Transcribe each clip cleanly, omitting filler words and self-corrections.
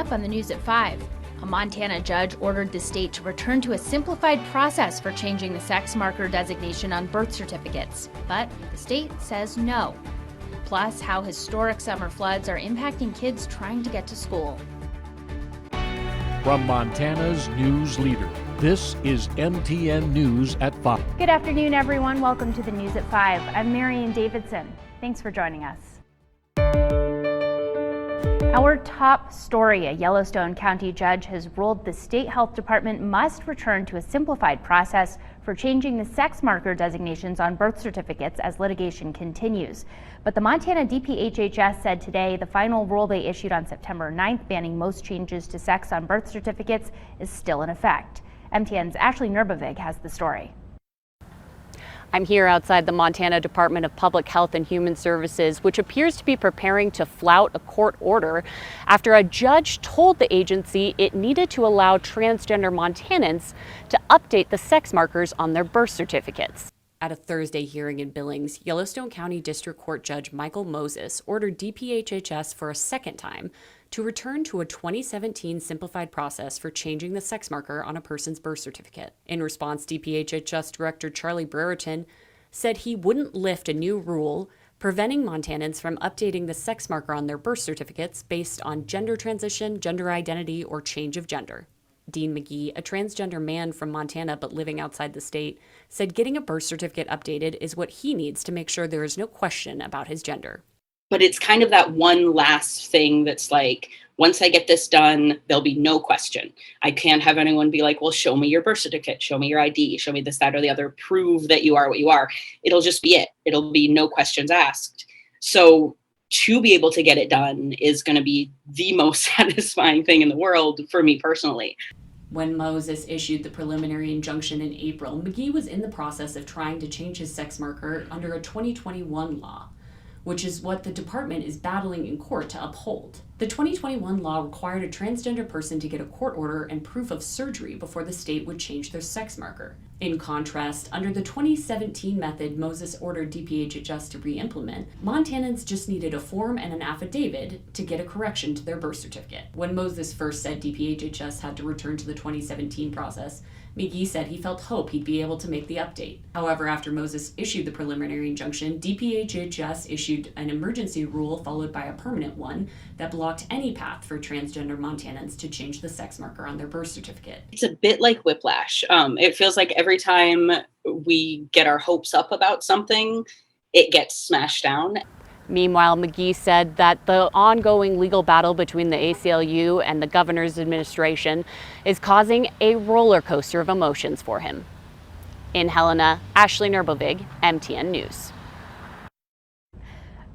up on the news at 5. A Montana judge ordered the state to return to a simplified process for changing the sex marker designation on birth certificates. But the state says no. Plus, how historic summer floods are impacting kids trying to get to school. From Montana's news leader, this is MTN News at 5. Good afternoon, everyone. Welcome to the News at 5. I'm Marian Davidson. Thanks for joining us. Our top story, a Yellowstone County judge has ruled the state health department must return to a simplified process for changing the sex marker designations on birth certificates as litigation continues. But the Montana DPHHS said today the final rule they issued on September 9th banning most changes to sex on birth certificates is still in effect. MTN's Ashley Nurbavig has the story. I'm here outside the Montana Department of Public Health and Human Services, which appears to be preparing to flout a court order after a judge told the agency it needed to allow transgender Montanans to update the sex markers on their birth certificates. At a Thursday hearing in Billings, Yellowstone County District Court Judge Michael Moses ordered DPHHS for a second time to return to a 2017 simplified process for changing the sex marker on a person's birth certificate. In response, DPHHS Director Charlie Brereton said he wouldn't lift a new rule preventing Montanans from updating the sex marker on their birth certificates based on gender transition, gender identity, or change of gender. Dean McGee, a transgender man from Montana but living outside the state, said getting a birth certificate updated is what he needs to make sure there is no question about his gender. But it's kind of that one last thing that's like, once I get this done, there'll be no question. I can't have anyone be like, well, show me your birth certificate, show me your ID, show me this, that, or the other, prove that you are what you are. It'll just be it. It'll be no questions asked. So to be able to get it done is going to be the most satisfying thing in the world for me personally. When Moses issued the preliminary injunction in April, McGee was in the process of trying to change his sex marker under a 2021 law, which is what the department is battling in court to uphold. The 2021 law required a transgender person to get a court order and proof of surgery before the state would change their sex marker. In contrast, under the 2017 method Moses ordered DPHHS to re-implement, Montanans just needed a form and an affidavit to get a correction to their birth certificate. When Moses first said DPHHS had to return to the 2017 process, McGee said he felt hope he'd be able to make the update. However, after Moses issued the preliminary injunction, DPHHS issued an emergency rule followed by a permanent one that blocked any path for transgender Montanans to change the sex marker on their birth certificate. It's a bit like whiplash. It feels like every time we get our hopes up about something, it gets smashed down. Meanwhile, McGee said that the ongoing legal battle between the ACLU and the governor's administration is causing a roller coaster of emotions for him. In Helena, Ashley Nurbavig, MTN News.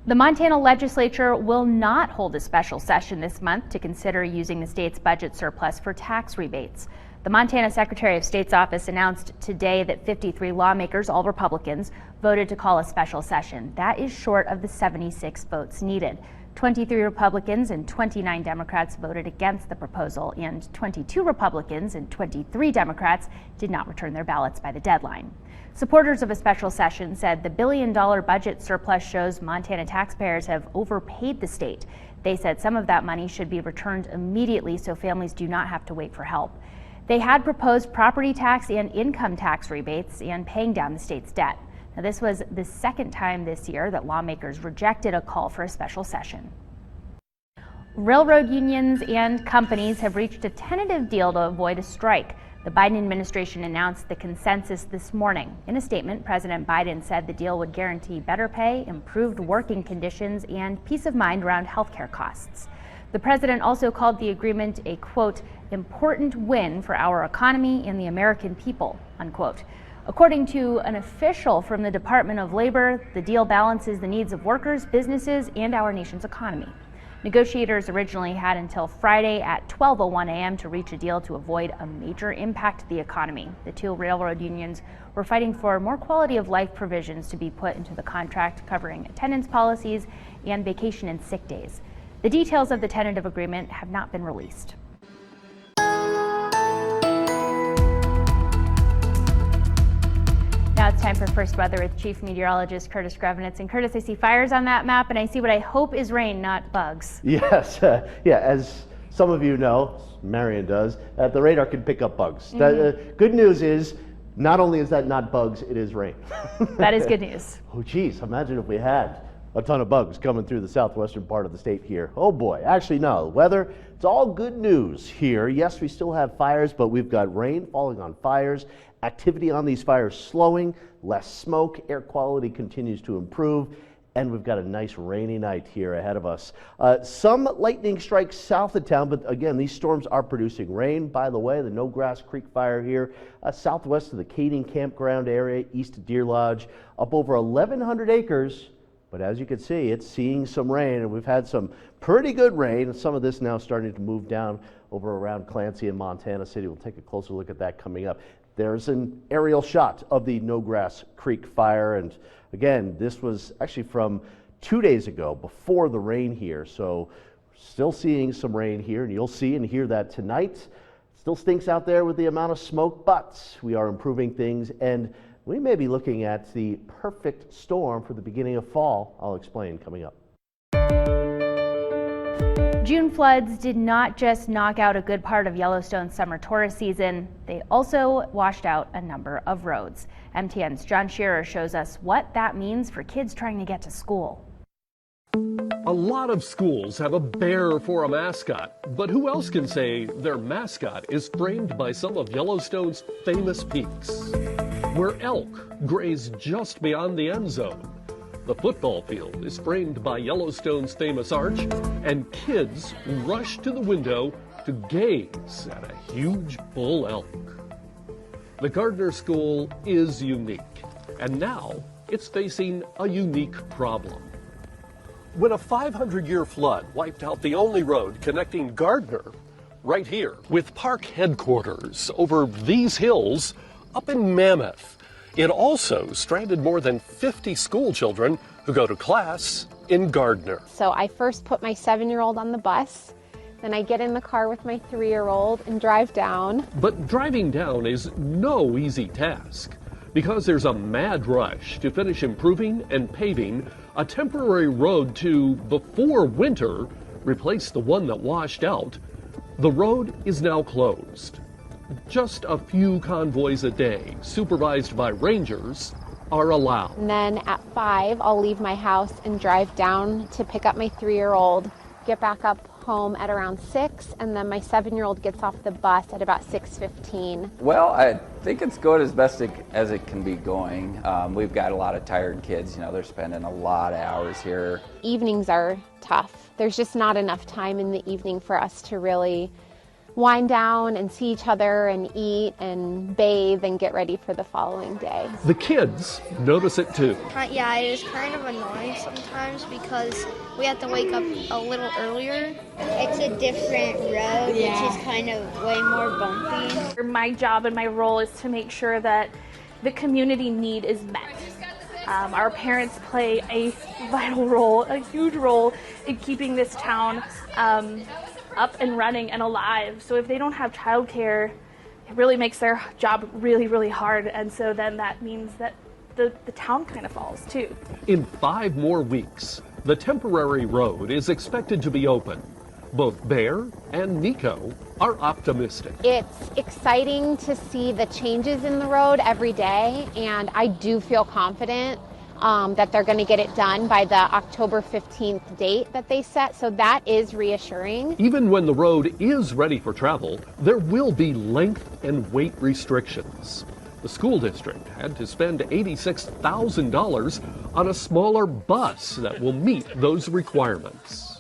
The Montana legislature will not hold a special session this month to consider using the state's budget surplus for tax rebates. The Montana Secretary of State's office announced today that 53 lawmakers, all Republicans, voted to call a special session. That is short of the 76 votes needed. 23 Republicans and 29 Democrats voted against the proposal, and 22 Republicans and 23 Democrats did not return their ballots by the deadline. Supporters of a special session said the billion-dollar budget surplus shows Montana taxpayers have overpaid the state. They said some of that money should be returned immediately so families do not have to wait for help. They had proposed property tax and income tax rebates and paying down the state's debt. Now, this was the second time this year that lawmakers rejected a call for a special session. Railroad unions and companies have reached a tentative deal to avoid a strike. The Biden administration announced the consensus this morning. In a statement, President Biden said the deal would guarantee better pay, improved working conditions, and peace of mind around health care costs. The president also called the agreement a, quote, important win for our economy and the American people, unquote. According to an official from the Department of Labor, the deal balances the needs of workers, businesses, and our nation's economy. Negotiators originally had until Friday at 12:01 a.m. to reach a deal to avoid a major impact to the economy. The two railroad unions were fighting for more quality of life provisions to be put into the contract, covering attendance policies and vacation and sick days. The details of the tentative agreement have not been released. Now it's time for First Weather with Chief Meteorologist Curtis Grevenitz. And Curtis, I see fires on that map, and I see what I hope is rain, not bugs. Yes, as Some of you know, Marion does, that the radar can pick up bugs. Good news is, not only is that not bugs, it is rain. That is good news. Oh geez, imagine if we had a ton of bugs coming through the southwestern part of the state here. Oh boy, actually no, the weather, it's all good news here. Yes, we still have fires, but we've got rain falling on fires, activity on these fires slowing, less smoke, air quality continues to improve, and we've got a nice rainy night here ahead of us. Some lightning strikes south of town, but again, these storms are producing rain. By the way, the No Grass Creek fire here, southwest of the Kading Campground area, east of Deer Lodge, up over 1,100 acres. But as you can see, it's seeing some rain, and we've had some pretty good rain. Some of this now starting to move down over around Clancy and Montana City. We'll take a closer look at that coming up. There's an aerial shot of the No Grass Creek fire, and again, this was actually from 2 days ago, before the rain here. So still seeing some rain here, and you'll see and hear that tonight. Still stinks out there with the amount of smoke, but we are improving things, and we may be looking at the perfect storm for the beginning of fall. I'll explain coming up. June floods did not just knock out a good part of Yellowstone's summer tourist season, they also washed out a number of roads. MTN's John Shearer shows us what that means for kids trying to get to school. A lot of schools have a bear for a mascot, but who else can say their mascot is framed by some of Yellowstone's famous peaks? Where elk graze just beyond the end zone. The football field is framed by Yellowstone's famous arch, and kids rush to the window to gaze at a huge bull elk. The Gardner School is unique, and now it's facing a unique problem. When a 500-year flood wiped out the only road connecting Gardner, right here, with park headquarters over these hills up in Mammoth, it also stranded more than 50 school children who go to class in Gardner. So I first put my 7-year-old on the bus, then I get in the car with my 3-year-old and drive down. But driving down is no easy task, because there's a mad rush to finish improving and paving a temporary road to, before winter, replace the one that washed out. The road is now closed. Just a few convoys a day, supervised by rangers, are allowed. And then at 5, I'll leave my house and drive down to pick up my 3-year-old, get back up home at around 6, and then my 7-year-old gets off the bus at about 6:15. Well, I think it's going as best as it can be going. We've got a lot of tired kids, you know, they're spending a lot of hours here. Evenings are tough. There's just not enough time in the evening for us to really wind down and see each other and eat and bathe and get ready for the following day. The kids notice it too. Yeah, it is kind of annoying sometimes because we have to wake up a little earlier. It's a different road, which is kind of way more bumpy. My job and my role is to make sure that the community need is met. Our parents play a vital role, a huge role in keeping this town up and running and alive. So if they don't have childcare, it really makes their job really, really hard. And so then that means that the town kind of falls too. In 5 more weeks, the temporary road is expected to be open. Both Bear and Nico are optimistic. It's exciting to see the changes in the road every day, and I do feel confident that they're going to get it done by the October 15th date that they set, so that is reassuring. Even when the road is ready for travel, there will be length and weight restrictions. The school district had to spend $86,000 on a smaller bus that will meet those requirements.